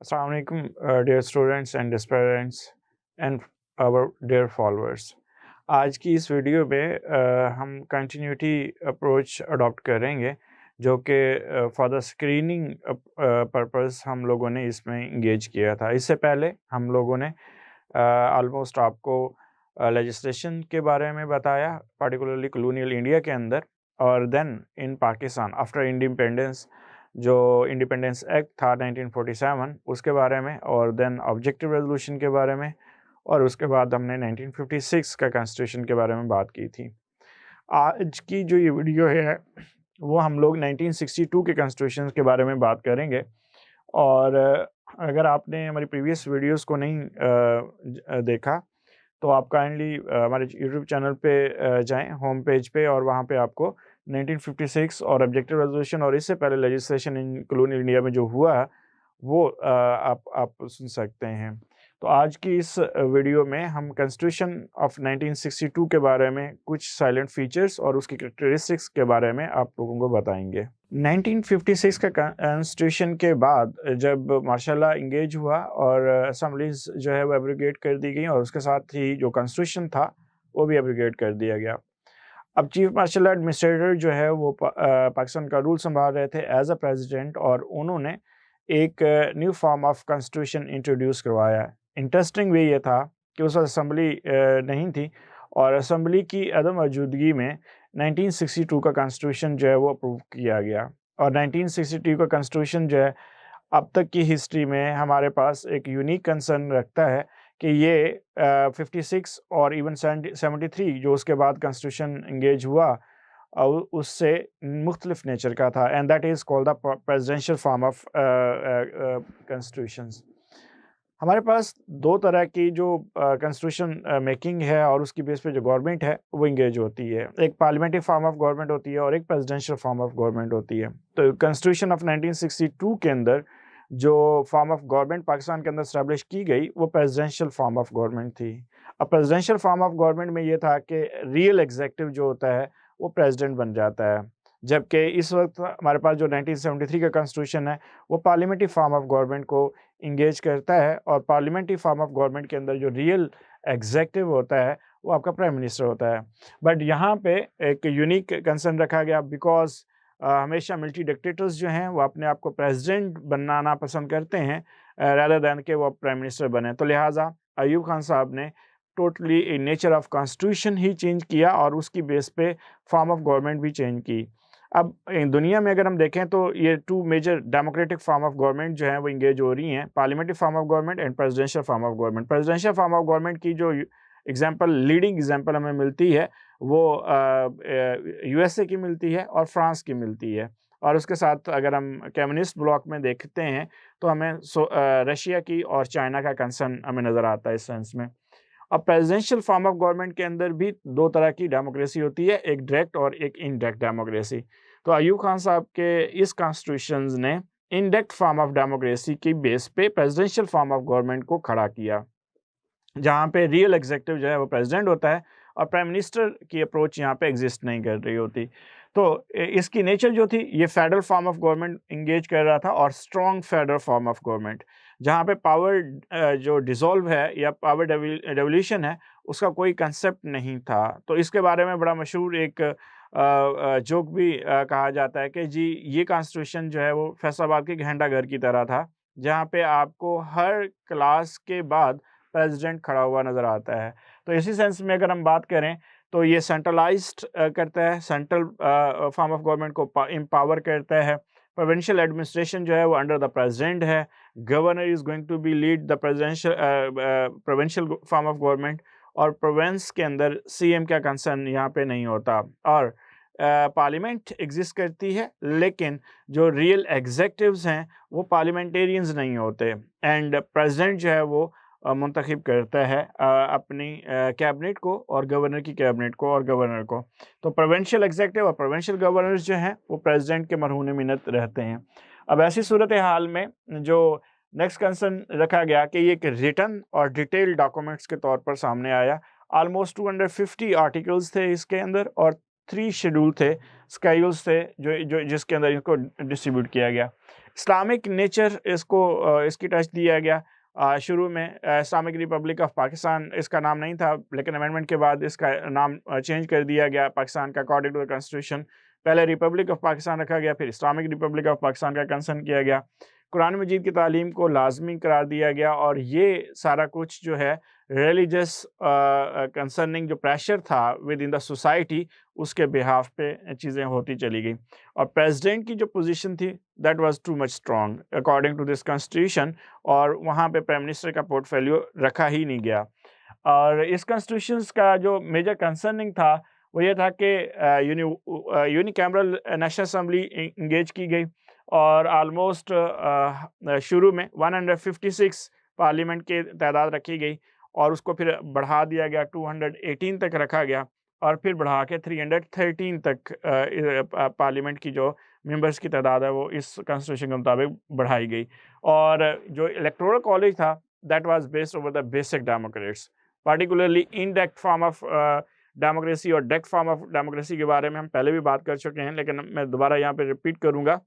Assalamu alaikum, dear students and aspirants and our dear followers. आज की इस video में हम कंटिन्यूटी अप्रोच अडॉप्ट करेंगे जो कि फॉर द स्क्रीनिंग पर्पस हम लोगों ने इसमें इंगेज किया था। इससे पहले हम लोगों ने ऑलमोस्ट आपको लेजिस्लेशन के बारे में बताया, पार्टिकुलरली कॉलोनियल इंडिया के अंदर, और then in Pakistan after independence जो इंडिपेंडेंस एक्ट था 1947 उसके बारे में, और देन ऑब्जेक्टिव रेजोल्यूशन के बारे में, और उसके बाद हमने 1956 का कॉन्स्टिट्यूशन के बारे में बात की थी। आज की जो ये वीडियो है वो हम लोग 1962 के कॉन्स्टिट्यूशन के बारे में बात करेंगे। और अगर आपने हमारी प्रीवियस वीडियोस को नहीं देखा तो आप काइंडली हमारे यूट्यूब चैनल पे जाएं, होम पेज पे, और वहाँ पे आपको 1956 और ऑब्जेक्टिव रेजोल्यूशन और इससे पहले लेजिस्लेशन इन कॉलोनियल इंडिया में जो हुआ है वो आप सुन सकते हैं। तो आज की इस वीडियो में हम कॉन्स्टिट्यूशन ऑफ 1962 के बारे में, कुछ साइलेंट फीचर्स और उसकी कैरेक्टरिस्टिक्स के बारे में आप लोगों को बताएंगे। 1956 का कॉन्स्टिट्यूशन के बाद जब मार्शल लॉ इंगेज हुआ और असम्बलीज जो है वो एब्रोगेट कर दी गई और उसके साथ ही जो कॉन्स्टिट्यूशन था वो भी एब्रोगेट कर दिया गया। अब चीफ मार्शल लॉ एडमिनिस्ट्रेटर जो है वो पाकिस्तान का रूल संभाल रहे थे एज अ प्रेसिडेंट, और उन्होंने एक new form of constitution introduce करवाया। इंटरेस्टिंग वे ये था कि उस वक्त असम्बली नहीं थी, और असम्बली की अदम मौजूदगी में 1962 का कॉन्स्टिट्यूशन जो है वो अप्रूव किया गया। और 1962 का कॉन्स्टिट्यूशन जो है अब तक की हिस्ट्री में हमारे पास एक यूनिक कंसर्न रखता है कि ये 56 और इवन 73 जो उसके बाद कॉन्स्टिट्यूशन इंगेज हुआ उससे मुख्तलिफ नेचर का था, and that is called the presidential form of constitutions. हमारे पास दो तरह की जो कॉन्स्टिट्यूशन मेकिंग है और उसकी बेस पे जो गवर्नमेंट है वो इंगेज होती है। एक पार्लियामेंट्री फॉर्म ऑफ गवर्नमेंट होती है और एक प्रेसिडेंशियल फॉर्म ऑफ गवर्नमेंट होती है। तो कॉन्स्टिट्यूशन ऑफ 1962 के अंदर जो फॉर्म ऑफ गवर्नमेंट पाकिस्तान के अंदर स्टैब्लिश की गई वो प्रेसिडेंशियल फॉर्म ऑफ गवर्नमेंट थी। अब प्रेसिडेंशियल फॉर्म ऑफ गवर्नमेंट में ये था कि रियल एग्जीक्यूटिव जो होता है वो प्रेसिडेंट बन जाता है, जबकि इस वक्त हमारे पास जो 1973 का कॉन्स्टिट्यूशन है वो पार्लियामेंट्री फॉर्म ऑफ गवर्नमेंट को इंगेज करता है, और पार्लियामेंट्री फॉर्म ऑफ गवर्नमेंट के अंदर जो रियल एग्जीक्यूटिव होता है वो आपका प्राइम मिनिस्टर होता है। बट यहाँ पे एक यूनिक कंसर्न रखा गया, बिकॉज हमेशा मिलिट्री डिक्टेटर्स जो हैं वो अपने आप को प्रेसिडेंट बनाना पसंद करते हैं रादर दैन के वो प्राइम मिनिस्टर बने। तो लिहाजा अयूब खान साहब ने टोटली नेचर ऑफ कॉन्स्टिट्यूशन ही चेंज किया और उसकी बेस पे फॉर्म ऑफ गवर्नमेंट भी चेंज की। अब दुनिया में अगर हम देखें तो ये two major democratic form of government जो है वो इंगेज हो रही हैं, parliamentary form of government and presidential form of government. Presidential form of government की जो एग्जांपल, लीडिंग एग्जांपल हमें मिलती है वो यूएसए की मिलती है और फ्रांस की मिलती है, और उसके साथ अगर हम कम्युनिस्ट ब्लॉक में देखते हैं तो हमें रशिया की और चाइना का कंसर्न हमें नज़र आता है इस सेंस में। अब प्रेसिडेंशियल फॉर्म ऑफ गवर्नमेंट के अंदर भी दो तरह की डेमोक्रेसी होती है, एक डायरेक्ट और एक इनडायरेक्ट डेमोक्रेसी। तो अयूब खान साहब के इस कॉन्स्टिट्यूशन ने इनडायरेक्ट फॉर्म ऑफ डेमोक्रेसी की बेस पे प्रेसिडेंशियल फॉर्म ऑफ गवर्नमेंट को खड़ा किया, जहाँ पे रियल एग्जीक्यूटिव जो है वो प्रेसिडेंट होता है और प्राइम मिनिस्टर की अप्रोच यहाँ पे एग्जिस्ट नहीं कर रही होती। तो इसकी नेचर जो थी ये federal form of government engage कर रहा था, और strong federal form of government, जहाँ पे पावर जो डिसॉल्व है या पावर डेवोल्यूशन है उसका कोई कंसेप्ट नहीं था। तो इसके बारे में बड़ा मशहूर एक जोक भी कहा जाता है कि जी ये कॉन्स्टिट्यूशन जो है वो फैसलाबाद के घंटा घर की तरह था, जहाँ पे आपको हर क्लास के बाद प्रेसिडेंट खड़ा हुआ नज़र आता है। तो इसी सेंस में अगर हम बात करें तो ये सेंट्रलाइज्ड करता है, सेंट्रल फॉर्म ऑफ गवर्नमेंट को एम्पावर करता है। प्रोविंशियल एडमिनिस्ट्रेशन जो है वो अंडर द प्रेसिडेंट है। Governor is going to be lead the provincial form of government, और प्रोविंस के अंदर सीएम का कंसर्न यहाँ पे नहीं होता, और पार्लियामेंट एग्जिस्ट करती है लेकिन जो रियल एग्जीक्यूटिव्स हैं वो पार्लियामेंटेरियंस नहीं होते, एंड प्रेसिडेंट जो है वो मुंतखब करता है अपनी कैबिनेट को और गवर्नर की कैबिनेट को और गवर्नर को। तो प्रोविंशियल एग्जीक्यूटिव और प्रोविंशियल गवर्नर्स जो हैं वो प्रेसिडेंट के मरहून मिन्नत रहते हैं। अब ऐसी सूरत हाल में जो नेक्स्ट कंसर्न रखा गया कि ये एक रिटन और डिटेल डॉक्यूमेंट्स के तौर पर सामने आया। ऑलमोस्ट 250 आर्टिकल्स थे इसके अंदर, और 3 शेड्यूल थे, स्केड्यूल्स थे जो जो जिसके अंदर इनको डिस्ट्रीब्यूट किया गया। इस्लामिक नेचर इसकी टच दिया गया। शुरू में इस्लामिक रिपब्लिक ऑफ पाकिस्तान इसका नाम नहीं था, लेकिन अमेंडमेंट के बाद इसका नाम चेंज कर दिया गया पाकिस्तान का अकॉर्डिंग टू द कॉन्स्टिट्यूशन। पहले रिपब्लिक ऑफ पाकिस्तान रखा गया, फिर इस्लामिक रिपब्लिक ऑफ पाकिस्तान का कंसर्न किया गया। कुरान मजीद की तालीम को लाजमी करार दिया गया, और ये सारा कुछ जो है रिलीजियस कंसर्निंग जो प्रेशर था विद इन द सोसाइटी, उसके बिहाफ पे चीज़ें होती चली गई। और प्रेसिडेंट की जो पोजीशन थी that was too much strong according to this constitution, और वहाँ पे प्राइम मिनिस्टर का पोर्टफोलियो रखा ही नहीं गया। और इस कॉन्स्टिट्यूशन का जो मेजर कंसर्निंग था वो ये था कि यूनिकैमरल नेशनल असम्बली इंगेज की गई, और आलमोस्ट शुरू में 156 पार्लियामेंट की तादाद रखी गई, और उसको फिर बढ़ा दिया गया, 218 तक रखा गया, और फिर बढ़ा के 313 तक पार्लियामेंट की जो मेंबर्स की तादाद है वो इस कॉन्स्टिट्यूशन के मुताबिक बढ़ाई गई। और जो इलेक्टोरल कॉलेज था that was based over the basic Democrats, particularly indirect form of democracy और डायरेक्ट फॉर्म ऑफ डेमोक्रेसी के बारे में हम पहले भी बात कर चुके हैं, लेकिन मैं दोबारा यहाँ पे रिपीट करूँगा।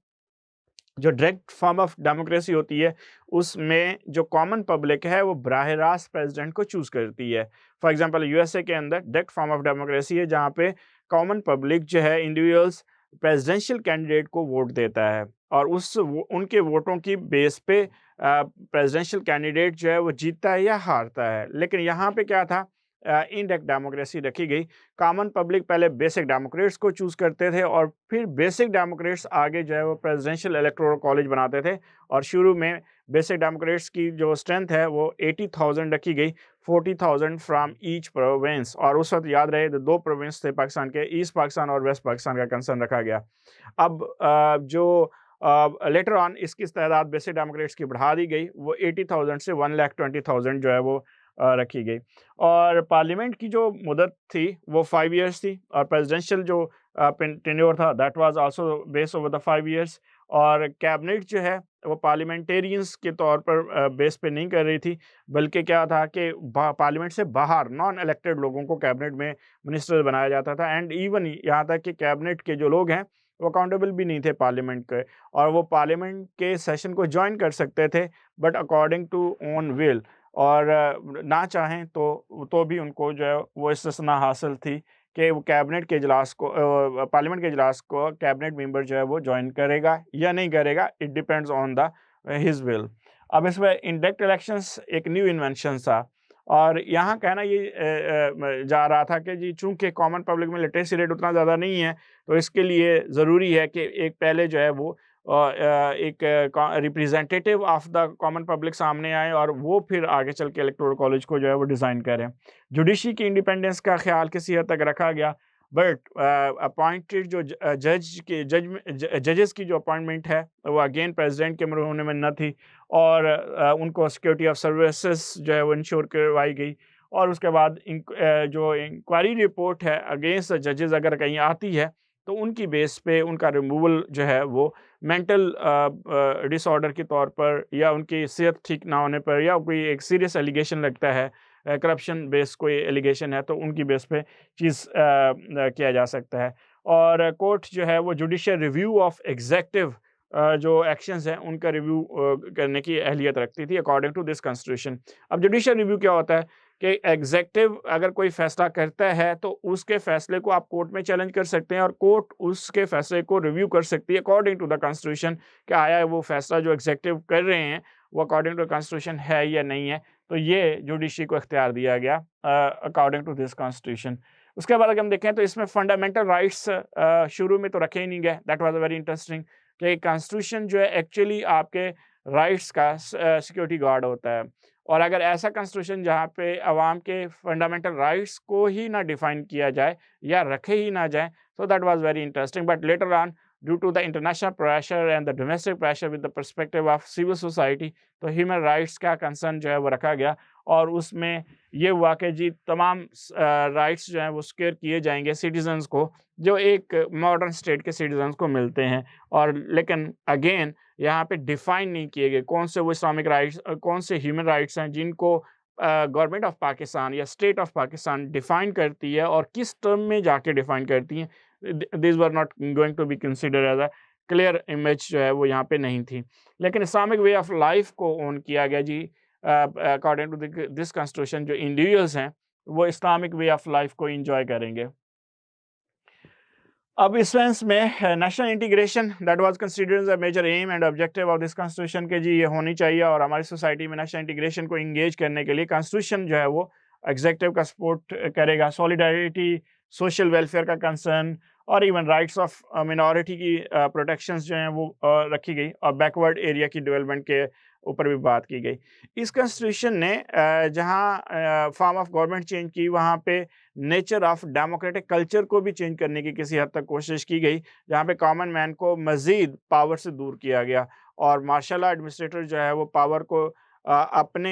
जो डायरेक्ट फॉर्म ऑफ डेमोक्रेसी होती है उसमें जो कॉमन पब्लिक है वो बराह रास्त प्रेसिडेंट को चूज़ करती है। फॉर एग्जांपल यूएसए के अंदर डायरेक्ट फॉर्म ऑफ डेमोक्रेसी है, जहाँ पे कॉमन पब्लिक जो है इंडिविजुअल्स प्रेसिडेंशियल कैंडिडेट को वोट देता है, और उनके वोटों की बेस पे प्रेसिडेंशियल कैंडिडेट जो है वो जीतता है या हारता है। लेकिन यहाँ पे क्या था, इनडायरेक्ट डेमोक्रेसी रखी गई। कॉमन पब्लिक पहले बेसिक डेमोक्रेट्स को चूज़ करते थे, और फिर बेसिक डेमोक्रेट्स आगे जो है वो प्रेसिडेंशियल इलेक्टोरल कॉलेज बनाते थे। और शुरू में बेसिक डेमोक्रेट्स की जो स्ट्रेंथ है वो 80,000 रखी गई, 40,000 फ्रॉम ईच प्रोविंस। और उस वक्त याद रहे दो प्रोविंस थे पाकिस्तान के, ईस्ट पाकिस्तान और वेस्ट पाकिस्तान का कंसर्न रखा गया। अब जो लेटर ऑन इसकी तादाद बेसिक डेमोक्रेट्स की बढ़ा दी गई, वो 80,000 से 1,20,000 जो है वो रखी गई। और पार्लियामेंट की जो मुदत थी वो 5 ईयर्स थी, और प्रेसिडेंशियल जो टेन्योर था that was also based over the 5 years. और कैबिनेट जो है वो पार्लियामेंटेरियंस के तौर पर बेस पे नहीं कर रही थी, बल्कि क्या था कि पार्लियामेंट से बाहर नॉन इलेक्टेड लोगों को कैबिनेट में मिनिस्टर बनाया जाता था। एंड इवन यहाँ तक कि कैबिनेट के जो लोग हैं वो अकाउंटेबल भी नहीं थे पार्लियामेंट के, और वो पार्लियामेंट के सेशन को ज्वाइन कर सकते थे but according to own will, और ना चाहें तो भी उनको जो है वो इस्तिस्ना हासिल थी कि वो कैबिनेट के इजलास को पार्लियामेंट के इजलास को कैबिनेट मेंबर जो है वो ज्वाइन करेगा या नहीं करेगा, it depends on the his will. अब इसमें इंडायरेक्ट इलेक्शंस एक न्यू इन्वेंशन था, और यहाँ कहना ये जा रहा था कि जी चूंकि कॉमन पब्लिक में लिटरेसी रेट उतना ज़्यादा नहीं है, तो इसके लिए ज़रूरी है कि एक पहले जो है वो एक representative of the common public सामने आए, और वो फिर आगे चल के इलेक्टोरल कॉलेज को जो है वो डिज़ाइन करें। जुडिशरी की इंडिपेंडेंस का ख्याल किसी हद तक रखा गया, बट अपॉइंटेड जो जजेस की जो अपॉइंटमेंट है वो अगेन प्रेसिडेंट के मरहूने में न थी, और उनको सिक्योरिटी ऑफ सर्विसेज जो है वो इंश्योर करवाई गई। और उसके बाद जो इंक्वायरी रिपोर्ट है अगेंस्ट जजेस अगर कहीं आती है, तो उनकी बेस पे उनका रिमूवल जो है वो मेंटल डिसऑर्डर के तौर पर, या उनकी सेहत ठीक ना होने पर, या कोई एक सीरियस एलिगेशन लगता है, करप्शन बेस कोई एलिगेशन है, तो उनकी बेस पे चीज़ किया जा सकता है। और कोर्ट जो है वो जुडिशियल रिव्यू ऑफ एग्जेक्टिव जो एक्शंस हैं उनका रिव्यू करने की अहलियत रखती थी अकॉर्डिंग टू दिस कॉन्स्टिट्यूशन। अब जुडिशियल रिव्यू क्या होता है कि एग्जेक्टिव अगर कोई फैसला करता है तो उसके फैसले को आप कोर्ट में चैलेंज कर सकते हैं, और कोर्ट उसके फैसले को रिव्यू कर सकती है अकॉर्डिंग टू द कॉन्स्टिट्यूशन कि आया वो फैसला जो एग्जेक्टिव कर रहे हैं वो अकॉर्डिंग टू कॉन्स्टिट्यूशन है या नहीं है। तो ये जुडिशरी को इख्तियार दिया गया अकॉर्डिंग टू दिस कॉन्स्टिट्यूशन। उसके बाद अगर हम देखें तो इसमें फंडामेंटल राइट्स शुरू में तो रखे ही नहीं गए, दैट वाज वेरी इंटरेस्टिंग कि कॉन्स्टिट्यूशन जो है एक्चुअली आपके राइट्स का सिक्योरिटी गार्ड होता है, और अगर ऐसा कॉन्स्टिट्यूशन जहाँ पे अवाम के फंडामेंटल राइट्स को ही ना डिफाइन किया जाए या रखे ही ना जाए, so that was very interesting. But later on, due to the international pressure and the domestic pressure with the perspective of civil society, तो ह्यूमन राइट्स का कंसर्न जो है वो रखा गया, और उसमें ये हुआ कि जी तमाम राइट्स जो हैं वो सिक्योर किए जाएंगे सिटीजन्स को, जो एक मॉडर्न स्टेट के सिटीजन्स को मिलते हैं। और लेकिन अगेन यहाँ पे डिफाइन नहीं किए गए कौन से वो इस्लामिक राइट्स, कौन से ह्यूमन राइट्स हैं जिनको गवर्नमेंट ऑफ पाकिस्तान या स्टेट ऑफ पाकिस्तान डिफाइन करती है, और किस टर्म में जाके डिफाइन करती हैं। These were not going to be considered as a clear image जो है वो यहाँ पे नहीं थी। लेकिन इस्लामिक वे ऑफ लाइफ को ओन किया गया जी। अकॉर्डिंग टू दिस कॉन्स्टिट्यूशन जो इंडिविजुअल्स हैं वो इस्लामिक वे ऑफ लाइफ को इंजॉय करेंगे। अब इस सेंस में national integration that was considered as a major aim and objective of this constitution के जी ये होनी चाहिए, और हमारी सोसाइटी में नेशनल इंटीग्रेशन को इंगेज करने के लिए कॉन्स्टिट्यूशन जो है वो एग्जीक्यूटिव का सपोर्ट करेगा। सॉलिडारिटी, सोशल वेलफेयर का कंसर्न और इवन राइट्स ऑफ मिनॉरिटी की प्रोटेक्शंस जो हैं वो रखी गई, और बैकवर्ड एरिया की डेवलपमेंट के ऊपर भी बात की गई। इस कॉन्स्टिट्यूशन ने जहाँ फॉर्म ऑफ गवर्नमेंट चेंज की, वहाँ पे नेचर ऑफ डेमोक्रेटिक कल्चर को भी चेंज करने की किसी हद तक कोशिश की गई, जहाँ पे कॉमन मैन को मज़ीद पावर से दूर किया गया, और मार्शल लॉ एडमिनिस्ट्रेटर जो है वो पावर को अपने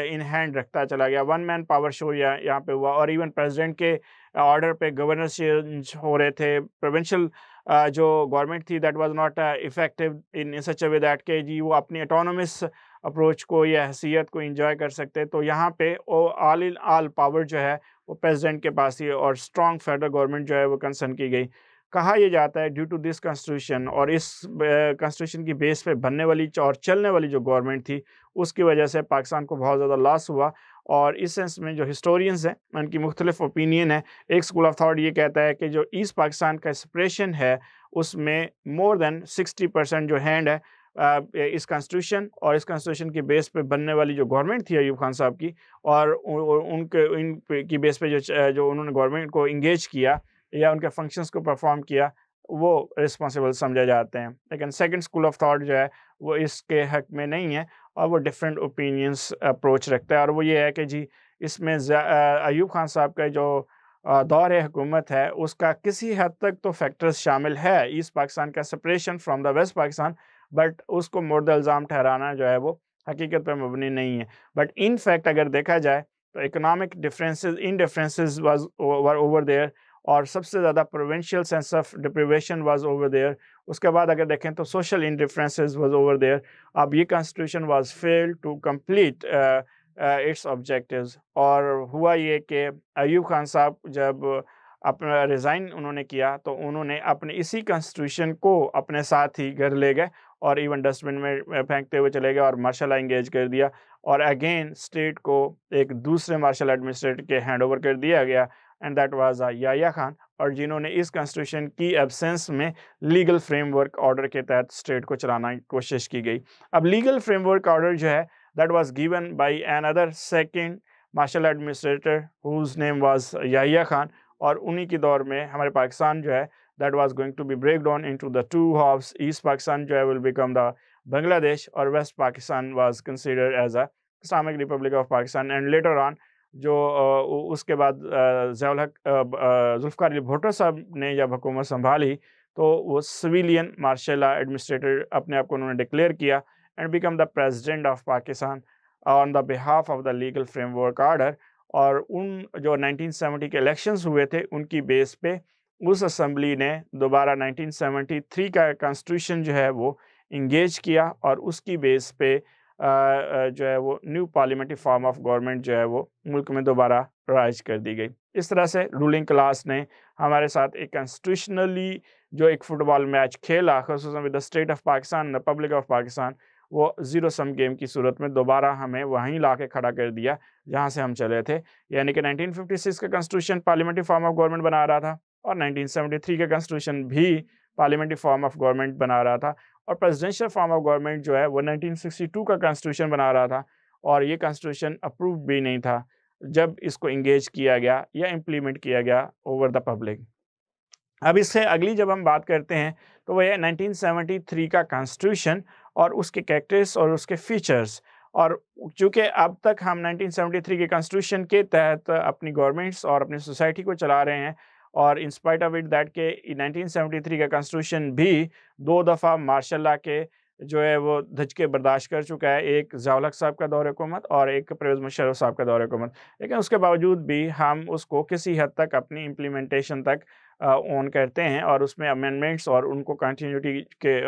इन हैंड रखता चला गया। वन मैन पावर शो यहाँ पे हुआ, और इवन प्रेसिडेंट के ऑर्डर पे गवर्नर चेंज हो रहे थे। प्रोविंशियल जो गवर्नमेंट थी that was not effective in such a way that के जी वो अपनी ऑटोनोमस अप्रोच को या हैसियत को एंजॉय कर सकते। तो यहाँ पे वो ऑल इन ऑल पावर जो है वो प्रेसिडेंट के पास ही, और स्ट्रॉन्ग फेडरल गवर्नमेंट जो है वो कंसर्न की गई। कहा यह जाता है ड्यू टू दिस कॉन्स्टिट्यूशन और इस कॉन्स्टिट्यूशन की बेस पे बनने वाली और चलने वाली जो गवर्नमेंट थी, उसकी वजह से पाकिस्तान को बहुत ज़्यादा लॉस हुआ। और इस सेंस में जो हिस्टोरियंस हैं उनकी मुख्तलिफ ओपिनियन है। एक स्कूल ऑफ थॉट ये कहता है कि जो ईस्ट पाकिस्तान का सेपरेशन है उसमें मोर देन 60% जो हैंड है इस कॉन्स्टिट्यूशन और इस कॉन्स्टिट्यूशन की बेस पे बनने वाली जो गवर्नमेंट थी अयूब खान साहब की, और उनके इन की बेस पे जो उन्होंने गवर्नमेंट को इंगेज किया या उनके फंक्शंस को परफॉर्म किया, वो रिस्पॉन्सिबल समझे जाते हैं। लेकिन सेकंड स्कूल ऑफ थॉट जो है वो इसके हक में नहीं है, और वो डिफरेंट ओपिनियंस अप्रोच रखता है। और वो ये है कि जी इसमें अयूब खान साहब का जो दौर हुकूमत है उसका किसी हद तक तो फैक्टर्स शामिल है ईस्ट पाकिस्तान का separation from the west Pakistan, but उसको मुर्द इल्ज़ाम ठहराना जो है वो हकीकत पर मबनी नहीं है। बट इन फैक्ट अगर देखा जाए तो economic differences were over there, और सबसे ज़्यादा provincial sense of deprivation was over there. उसके बाद अगर देखें तो social indifferences was over there. अब ये constitution was failed to complete its objectives, और हुआ ये कि अयूब खान साहब जब अपना रिज़ाइन उन्होंने किया तो उन्होंने अपने इसी कॉन्स्टिट्यूशन को अपने साथ ही घर ले गए, और इवन डस्टबिन में फेंकते हुए चले गए, और मार्शल लॉ एंगेज कर दिया, और अगेन स्टेट को एक दूसरे मार्शल एडमिनिस्ट्रेटर के हैंड ओवर कर दिया गया, and that was Yahya Khan, और जिन्होंने इस कॉन्स्टिट्यूशन की एब्सेंस में लीगल फ्रेमवर्क ऑर्डर के तहत स्टेट को चलाना की कोशिश की गई। अब लीगल फ्रेमवर्क ऑर्डर जो है that was given by another second martial administrator whose name was Yahya Khan, और उन्हीं के दौर में हमारे पाकिस्तान जो है that was going to be break down into the two halves. East Pakistan जो है will become the Bangladesh, और West Pakistan was considered as a Islamic Republic of Pakistan, and later on जो उसके बाद जुल्फ़िकार अली भुट्टो साहब ने जब हुकूमत संभाली तो वो सिविलियन मार्शल एडमिनिस्ट्रेटर अपने आप को उन्होंने डिक्लेयर किया and become the president of Pakistan on the behalf of the legal framework order. और उन जो 1970 के इलेक्शंस हुए थे उनकी बेस पे उस असेंबली ने दोबारा 1973 का कॉन्स्टिट्यूशन जो है वो इंगेज किया, और उसकी बेस पे जो है वो new parliamentary form of government जो है वो मुल्क में दोबारा राइज कर दी गई। इस तरह से रूलिंग क्लास ने हमारे साथ एक कॉन्स्टिट्यूशनली जो एक फुटबॉल मैच खेला, ख़ुसूसन with the state of Pakistan, the public of Pakistan, वो ज़ीरो सम गेम की सूरत में दोबारा हमें वहीं ला के खड़ा कर दिया जहाँ से हम चले थे। यानी कि 1956 का constitution parliamentary form of government बना रहा था, और 1973 का कॉन्स्टिट्यूशन भी पार्लियामेंट्री फॉर्म ऑफ गवर्नमेंट बना रहा था, और प्रेसिडेंशियल फॉर्म ऑफ गवर्नमेंट जो है वो 1962 का कॉन्स्टिट्यूशन बना रहा था, और ये कॉन्स्टिट्यूशन अप्रूव भी नहीं था जब इसको इंगेज किया गया या इम्प्लीमेंट किया गया ओवर द पब्लिक। अब इससे अगली जब हम बात करते हैं तो वह है 1973 का कॉन्स्टिट्यूशन और उसके कैरेक्टर्स और उसके फीचर्स। और चूँकि अब तक हम 1973 के कॉन्स्टिट्यूशन के तहत अपनी गवर्नमेंट्स और अपनी सोसाइटी को चला रहे हैं, और in spite of it that के 1973 का कॉन्स्टिट्यूशन भी 2 दफ़ा मार्शल लॉ के जो है वो धचके बर्दाश्त कर चुका है, एक ज़िया-उल हक साहब का दौर हुकूमत और एक परवेज़ मुशर्रफ साहब का दौर हुकूमत। लेकिन उसके बावजूद भी हम उसको किसी हद तक अपनी इम्प्लीमेंटेशन तक ऑन करते हैं, और उसमें अमेंडमेंट्स और उनको कंटिन्यूटी के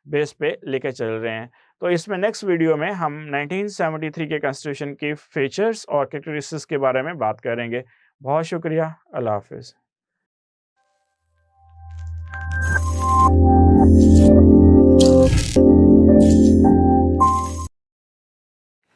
बेस पे लेके चल रहे हैं। तो इसमें नेक्स्ट वीडियो में हम 1973 के कॉन्स्टिट्यूशन की फीचर्स और कैरेक्टरिस्टिक्स के बारे में बात करेंगे। बहुत शुक्रिया। अल्लाह हाफ़िज़।